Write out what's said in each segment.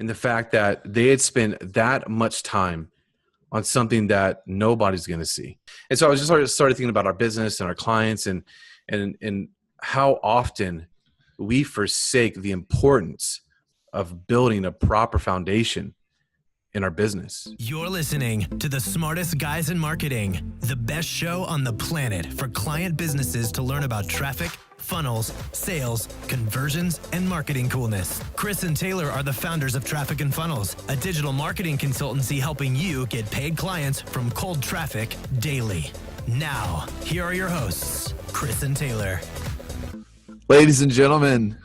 and the fact that they had spent that much time on something that nobody's going to see. And so I was just started thinking about our business and our clients and how often we forsake the importance of building a proper foundation in our business. You're listening to the smartest guys in marketing, the best show on the planet for client businesses to learn about traffic, funnels, sales, conversions, and marketing coolness. Chris and Taylor are the founders of Traffic and Funnels, a digital marketing consultancy helping you get paid clients from cold traffic daily. Now, here are your hosts, Chris and Taylor. Ladies and gentlemen,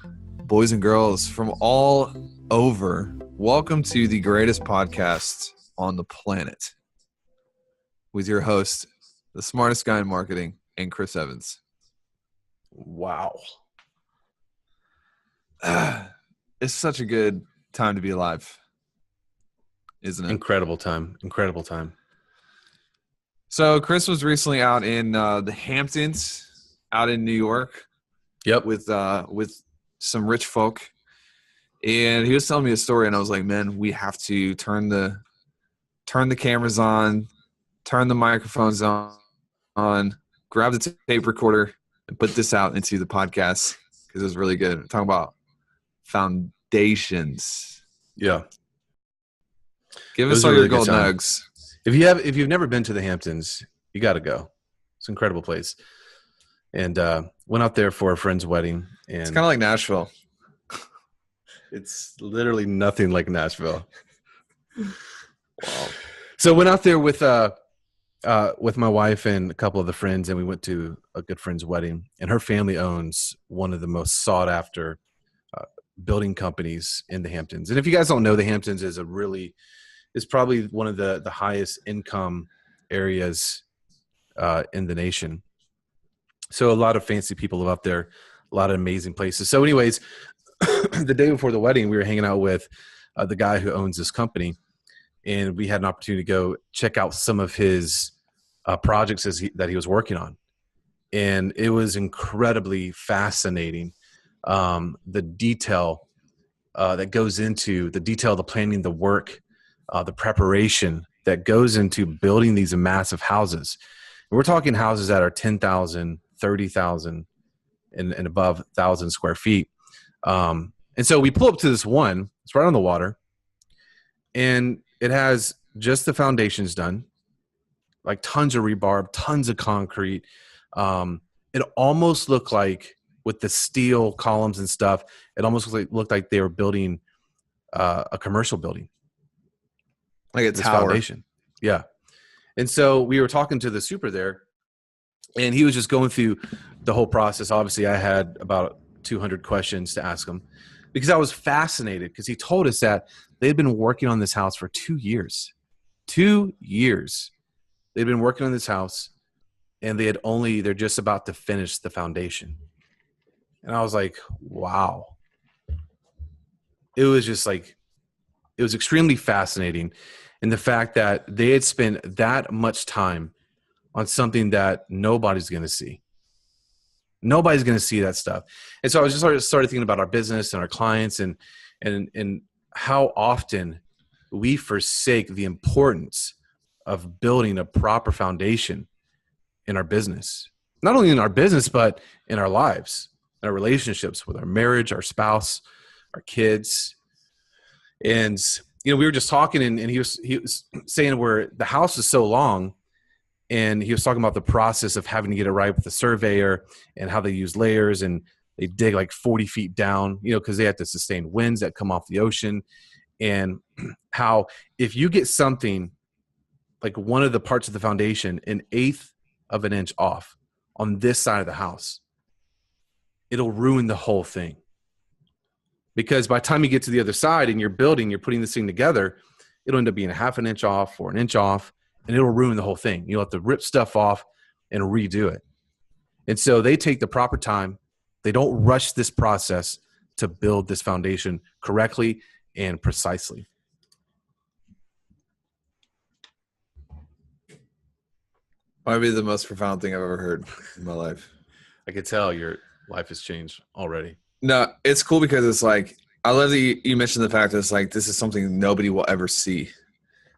boys and girls from all over, welcome to the greatest podcast on the planet with your host, the smartest guy in marketing, and Chris Evans. Wow. It's such a good time to be alive, isn't it? Incredible time. So Chris was recently out in the Hamptons, out in New York. Yep. With some rich folk. And he was telling me a story, and I was like, man, we have to turn the cameras on, turn the microphones on, grab the tape recorder, and put this out into the podcast because it was really good. We're talking about foundations. Yeah. Give us all your gold nugs. If you've never been to the Hamptons, you got to go. It's an incredible place. And went out there for a friend's wedding. And it's kind of like Nashville. It's literally nothing like Nashville. Wow. So went out there with my wife and a couple of the friends, and we went to a good friend's wedding. And her family owns one of the most sought after building companies in the Hamptons. And if you guys don't know, the Hamptons is probably one of the highest income areas in the nation. So a lot of fancy people live up there, a lot of amazing places. So anyways, the day before the wedding, we were hanging out with the guy who owns this company, and we had an opportunity to go check out some of his projects that he was working on. And it was incredibly fascinating, the detail that goes into the detail, the planning, the work, the preparation that goes into building these massive houses. And we're talking houses that are 10,000, 30,000 and above 1,000 square feet. And so we pull up to this one, it's right on the water, and it has just the foundations done, like tons of rebar, tons of concrete. It almost looked like, with the steel columns and stuff, it almost looked like they were building a commercial building. Like a tower. Foundation. Yeah. And so we were talking to the super there, and he was just going through the whole process. Obviously, I had about 200 questions to ask him because I was fascinated, because he told us that they'd been working on this house for 2 years. 2 years. They'd been working on this house, and they're just about to finish the foundation. And I was like, wow. It was extremely fascinating. And the fact that they had spent that much time on something that nobody's going to see. Nobody's going to see that stuff. And so I was just started thinking about our business and our clients and how often we forsake the importance of building a proper foundation in our business. Not only in our business, but in our lives, in our relationships with our marriage, our spouse, our kids. And we were just talking, and he was saying where the house is so long, and he was talking about the process of having to get it right with the surveyor and how they use layers, and they dig like 40 feet down, because they have to sustain winds that come off the ocean, and how if you get something like one of the parts of the foundation 1/8 of an inch off on this side of the house, it'll ruin the whole thing. Because by the time you get to the other side and you're putting this thing together, it'll end up being 1/2 an inch off or 1 inch off, and it'll ruin the whole thing. You'll have to rip stuff off and redo it. And so they take the proper time. They don't rush this process to build this foundation correctly and precisely. Might be the most profound thing I've ever heard in my life. I could tell your life has changed already. No, it's cool because it's like I love that you mentioned the fact that it's like, this is something nobody will ever see.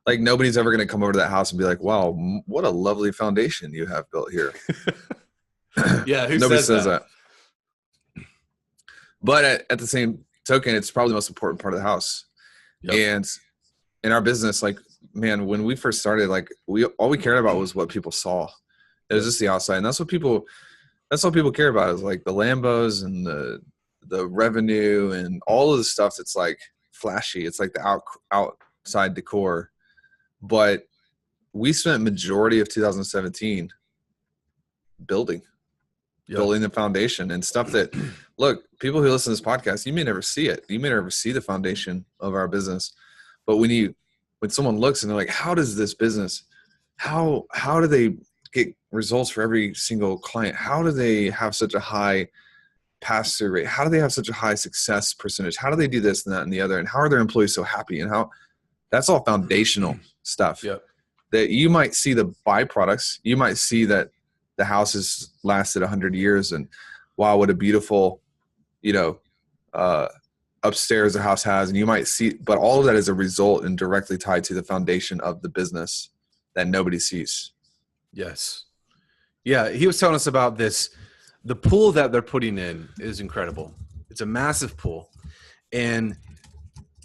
Like nobody's ever going to come over to that house and be like, wow, what a lovely foundation you have built here. Yeah. Who Nobody says says that. But at the same token, it's probably the most important part of the house. Yep. And in our business, like, man, when we first started, like all we cared about was what people saw. It was just the outside. And that's what people care about, is like the Lambos and the revenue and all of the stuff that's like flashy. It's like the outside decor. But we spent majority of 2017 building the foundation and stuff that, look, people who listen to this podcast, you may never see it. You may never see the foundation of our business. But when someone looks and they're like, how does this business, how do they get results for every single client? How do they have such a high pass-through rate? How do they have such a high success percentage? How do they do this and that and the other? And how are their employees so happy? And how that's all foundational stuff. Yep. That you might see the byproducts. You might see that the house has lasted 100 years and wow, what a beautiful, upstairs the house has. And you might see, but all of that is a result and directly tied to the foundation of the business that nobody sees. Yes. Yeah. He was telling us about this. The pool that they're putting in is incredible. It's a massive pool. And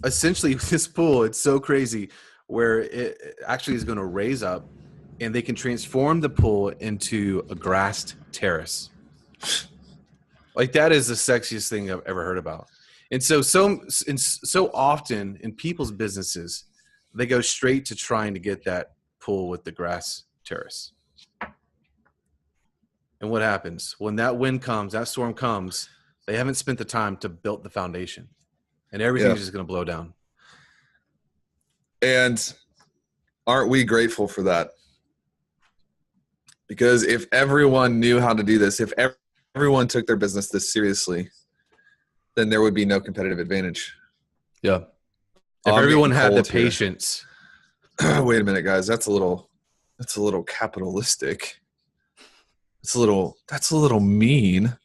essentially this pool, it's so crazy, where it actually is going to raise up and they can transform the pool into a grassed terrace. Like that is the sexiest thing I've ever heard about. And so often in people's businesses, they go straight to trying to get that pool with the grass terrace. And what happens when that wind comes, that storm comes, they haven't spent the time to build the foundation and everything's just going to blow down. And aren't we grateful for that? Because if everyone knew how to do this, if everyone took their business this seriously, then there would be no competitive advantage. Yeah. If everyone had the patience. Wait a minute, guys. That's a little capitalistic. That's a little mean.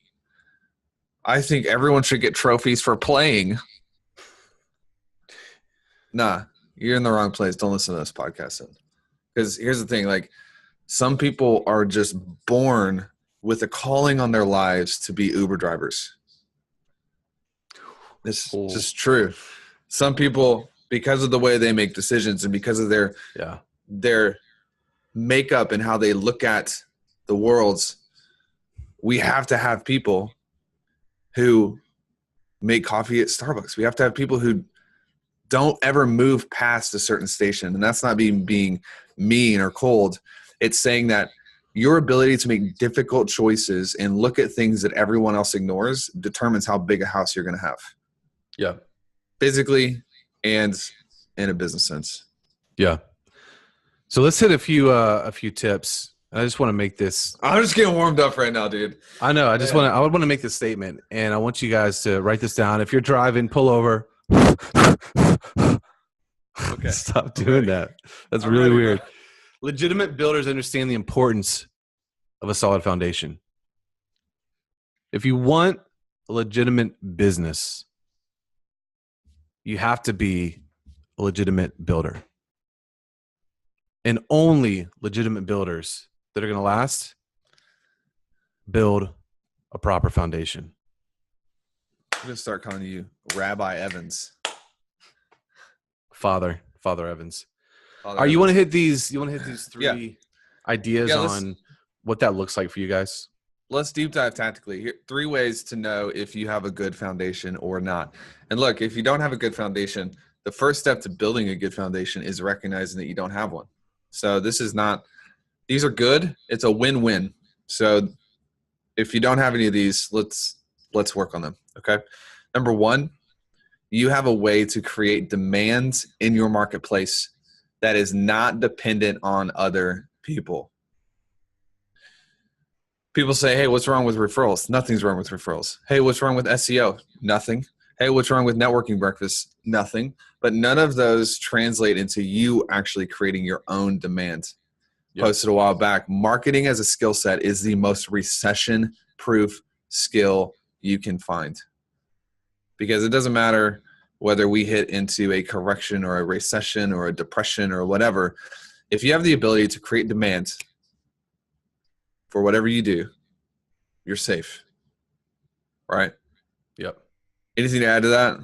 I think everyone should get trophies for playing. Nah, you're in the wrong place. Don't listen to this podcast. Because here's the thing, like some people are just born with a calling on their lives to be Uber drivers. This is just true. Some people, because of the way they make decisions and because of their makeup and how they look at the worlds, we have to have people who make coffee at Starbucks. We have to have people who don't ever move past a certain station. And that's not being mean or cold. It's saying that your ability to make difficult choices and look at things that everyone else ignores determines how big a house you're going to have. Yeah. Physically and in a business sense. Yeah. So let's hit a few tips. I just want to make this. I'm just getting warmed up right now, dude. I know. I want to make this statement, and I want you guys to write this down. If you're driving, pull over. Okay. Stop doing that. That's really weird. Legitimate builders understand the importance of a solid foundation. If you want a legitimate business, you have to be a legitimate builder. And only legitimate builders that are going to last build a proper foundation. I'm going to start calling you Rabbi Evans. Father Evans. You want to hit these three ideas on what that looks like for you guys? Let's deep dive tactically. Here, 3 ways to know if you have a good foundation or not. And look, if you don't have a good foundation, the first step to building a good foundation is recognizing that you don't have one. So these are good. It's a win-win. So if you don't have any of these, let's work on them. Okay. Number 1, you have a way to create demands in your marketplace that is not dependent on other people. People say, hey, what's wrong with referrals? Nothing's wrong with referrals. Hey, what's wrong with SEO? Nothing. Hey, what's wrong with networking breakfast? Nothing. But none of those translate into you actually creating your own demand. Yep. Posted a while back, marketing as a skill set is the most recession-proof skill you can find. Because it doesn't matter whether we hit into a correction or a recession or a depression or whatever, if you have the ability to create demand for whatever you do, you're safe. Right? Yep. Anything to add to that?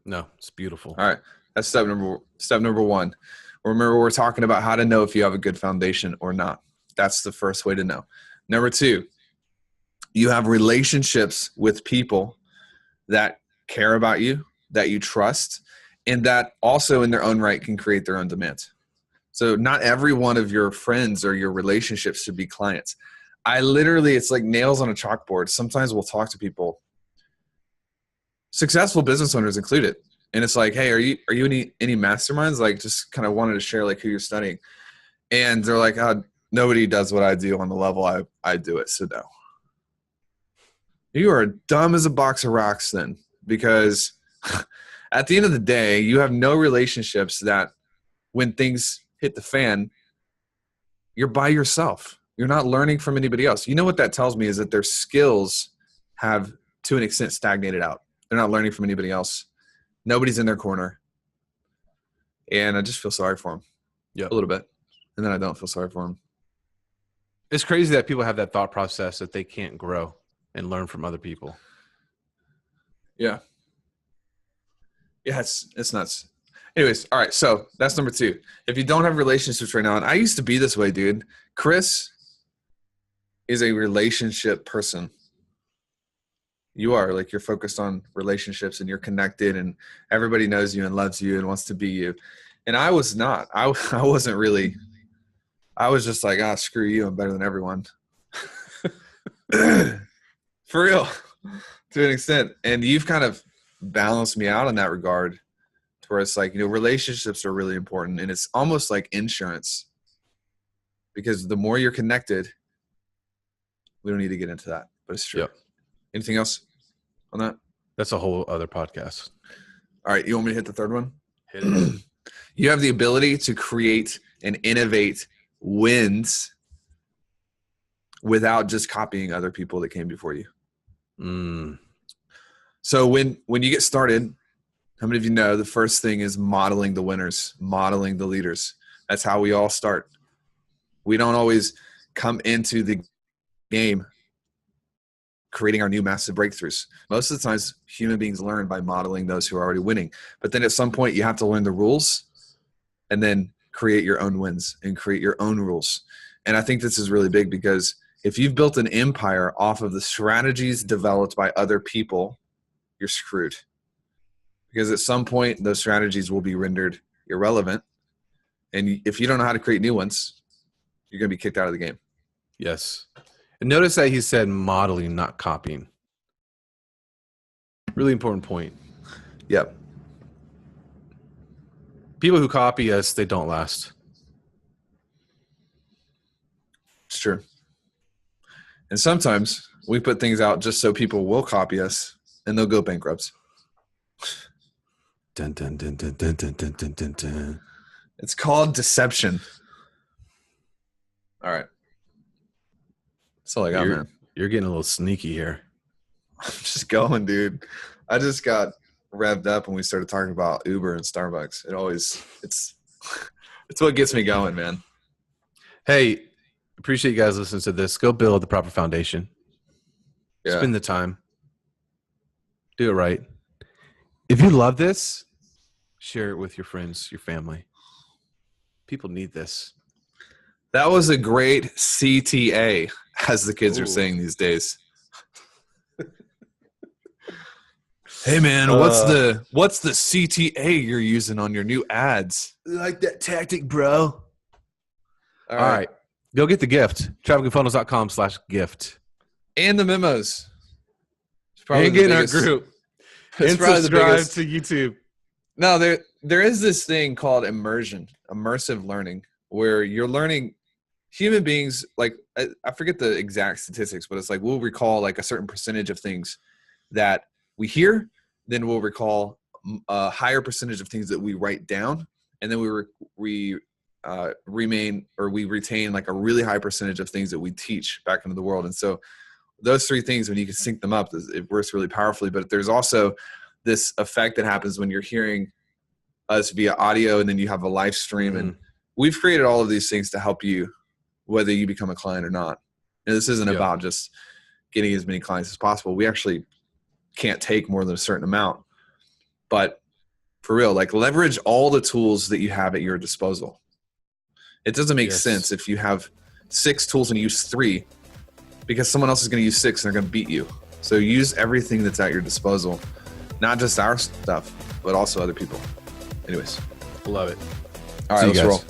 No, it's beautiful. All right. That's step number one. Remember, we're talking about how to know if you have a good foundation or not. That's the first way to know. Number two, you have relationships with people that care about you, that you trust, and that also in their own right can create their own demands. So not every one of your friends or your relationships should be clients. It's like nails on a chalkboard. Sometimes we'll talk to people, successful business owners included. And it's like, hey, are you any masterminds? Like, just kind of wanted to share like who you're studying. And they're like, nobody does what I do on the level I do it. So no. You are dumb as a box of rocks then, because at the end of the day, you have no relationships that when things hit the fan, you're by yourself. You're not learning from anybody else. You know what that tells me is that their skills have, to an extent, stagnated out. They're not learning from anybody else. Nobody's in their corner. And I just feel sorry for them. Yeah, a little bit. And then I don't feel sorry for them. It's crazy that people have that thought process that they can't grow and learn from other people. Yeah. Yeah, it's nuts. Anyways, all right, so that's number two. If you don't have relationships right now, and I used to be this way, dude. Chris is a relationship person. You are, like, you're focused on relationships and you're connected and everybody knows you and loves you and wants to be you. And I was not. I wasn't really. I was just like, screw you. I'm better than everyone. For real, to an extent. And you've kind of balanced me out in that regard, to where it's like, relationships are really important. And it's almost like insurance, because the more you're connected, we don't need to get into that, but it's true. Yep. Anything else on that? That's a whole other podcast. All right. You want me to hit the third one? Hit it. You have the ability to create and innovate wins without just copying other people that came before you. So when you get started, how many of you know the first thing is modeling the winners, modeling the leaders? That's how we all start. We don't always come into the game creating our new massive breakthroughs. Most of the times, human beings learn by modeling those who are already winning. But then at some point, you have to learn the rules and then create your own wins and create your own rules. And I think this is really big, because if you've built an empire off of the strategies developed by other people, you're screwed. Because at some point, those strategies will be rendered irrelevant. And if you don't know how to create new ones, you're going to be kicked out of the game. Yes. And notice that he said modeling, not copying. Really important point. Yep. People who copy us, they don't last. It's true. And sometimes we put things out just so people will copy us, and they'll go bankrupt. Dun, dun, dun, dun, dun, dun, dun, dun, dun, dun. It's called deception. All right. That's all I got, man. You're getting a little sneaky here. I'm just going, dude. I just got revved up when we started talking about Uber and Starbucks. It's what gets me going, man. Hey, appreciate you guys listening to this. Go build the proper foundation. Yeah. Spend the time. Do it right. If you love this, share it with your friends, your family. People need this. That was a great CTA, as the kids are saying these days. Hey man, what's the CTA you're using on your new ads? Like that tactic, bro. All right. Go get the gift. trafficandfunnels.com/gift. And the memos. And get in our group. And subscribe to YouTube. No, there is this thing called immersive learning, where you're learning. Human beings, like, I forget the exact statistics, but it's like we'll recall like a certain percentage of things that we hear, then we'll recall a higher percentage of things that we write down, and then we retain like a really high percentage of things that we teach back into the world. And so those three things, when you can sync them up, it works really powerfully. But there's also this effect that happens when you're hearing us via audio, and then you have a live stream. And we've created all of these things to help you, whether you become a client or not. And this isn't about just getting as many clients as possible. We actually can't take more than a certain amount, but for real, like leverage all the tools that you have at your disposal. It doesn't make sense if you have 6 tools and you use 3, because someone else is going to use 6 and they're going to beat you. So use everything that's at your disposal, not just our stuff, but also other people. Anyways. Love it. All right, let's roll.